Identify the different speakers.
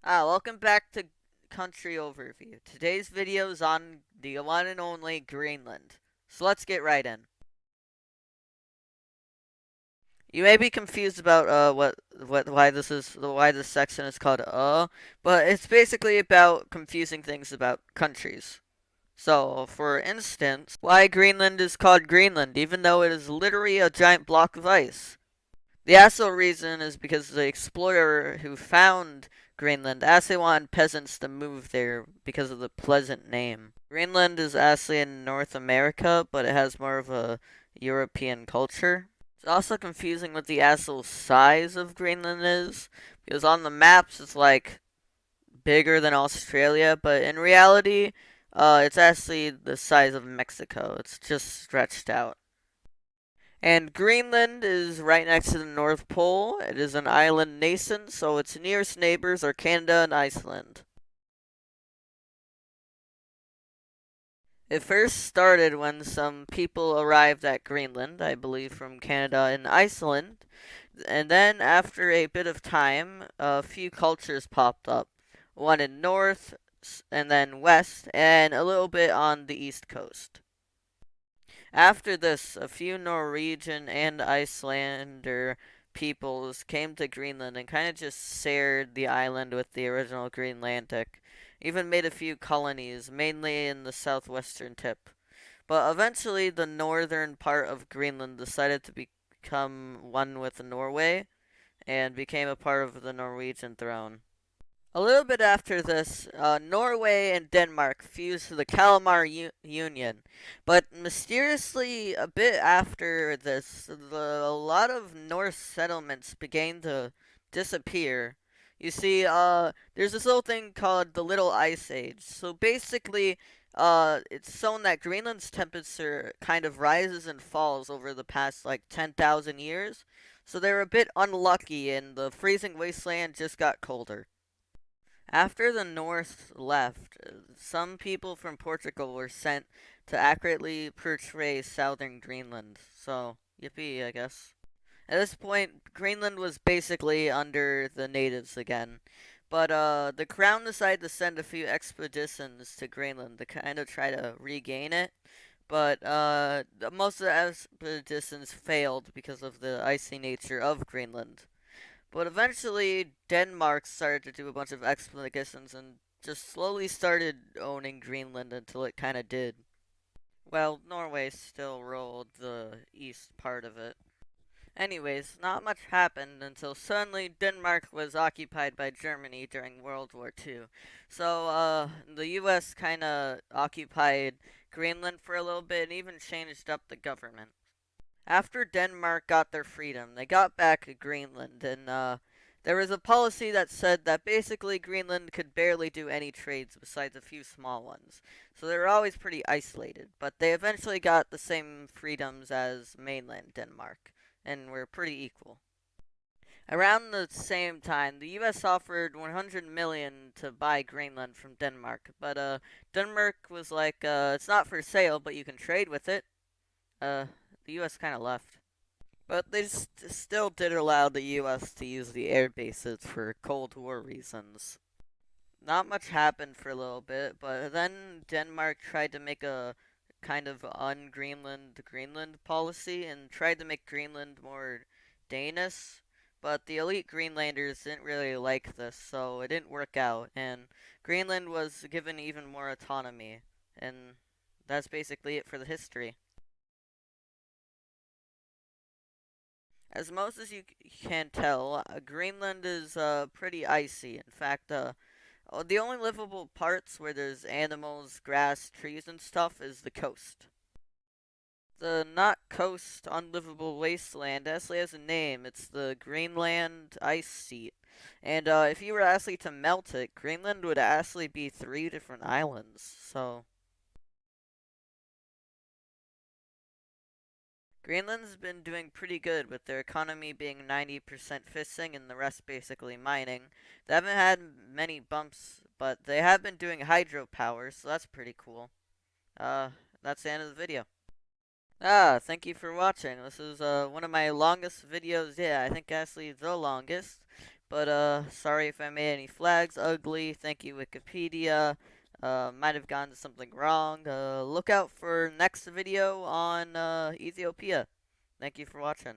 Speaker 1: Welcome back to Country Overview. Today's video is on the one and only Greenland. So let's get right in. You may be confused about why this section is called but it's basically about confusing things about countries. So, for instance, why Greenland is called Greenland even though it is literally a giant block of ice. The actual reason is because the explorer who found Greenland actually wanted peasants to move there because of the pleasant name. Greenland is actually in North America, but it has more of a European culture. It's also confusing what the actual size of Greenland is, because on the maps it's like bigger than Australia, but in reality, it's actually the size of Mexico. It's just stretched out. And Greenland is right next to the North Pole. It is an island nation, so its nearest neighbors are Canada and Iceland. It first started when some people arrived at Greenland, I believe from Canada and Iceland, and then after a bit of time, a few cultures popped up. One in north, and then west, and a little bit on the east coast. After this, a few Norwegian and Icelander peoples came to Greenland and kind of just shared the island with the original Greenlandic. Even made a few colonies, mainly in the southwestern tip. But eventually, the northern part of Greenland decided to become one with Norway and became a part of the Norwegian throne. A little bit after this, Norway and Denmark fused to the Union, but mysteriously, a bit after this, a lot of Norse settlements began to disappear. You see, there's this little thing called the Little Ice Age. So basically, it's shown that Greenland's temperature kind of rises and falls over the past like 10,000 years. So they were a bit unlucky, and the freezing wasteland just got colder. After the North left, some people from Portugal were sent to accurately portray southern Greenland. So, yippee, I guess. At this point, Greenland was basically under the natives again. But the crown decided to send a few expeditions to Greenland to kind of try to regain it. But most of the expeditions failed because of the icy nature of Greenland. But eventually, Denmark started to do a bunch of expeditions and just slowly started owning Greenland until it kind of did. Well, Norway still ruled the east part of it. Anyways, not much happened until suddenly Denmark was occupied by Germany during World War II. So, the US kind of occupied Greenland for a little bit and even changed up the government. After Denmark got their freedom, they got back Greenland, and there was a policy that said that basically Greenland could barely do any trades besides a few small ones. So they were always pretty isolated, but they eventually got the same freedoms as mainland Denmark, and were pretty equal. Around the same time, the US offered 100 million to buy Greenland from Denmark, but Denmark was like, it's not for sale, but you can trade with it. Uh, the US kind of left. But they still did allow the US to use the air bases for Cold War reasons. Not much happened for a little bit, but then Denmark tried to make a kind of un-Greenland Greenland policy and tried to make Greenland more Danish. But the elite Greenlanders didn't really like this, so it didn't work out, and Greenland was given even more autonomy. And that's basically it for the history. As most as you can tell, Greenland is pretty icy. In fact, the only livable parts where there's animals, grass, trees, and stuff is the coast. The not coast unlivable wasteland actually has a name. It's the Greenland ice sheet. And if you were actually to melt it, Greenland would actually be three different islands. So Greenland's been doing pretty good with their economy being 90% fishing and the rest basically mining. They haven't had many bumps, but they have been doing hydropower, so that's pretty cool. Uh, that's the end of the video. Thank you for watching. This is one of my longest videos. Yeah, I think actually the longest. But sorry if I made any flags ugly. Thank you, Wikipedia. Might have gone to something wrong. Look out for next video on Ethiopia. Thank you for watching.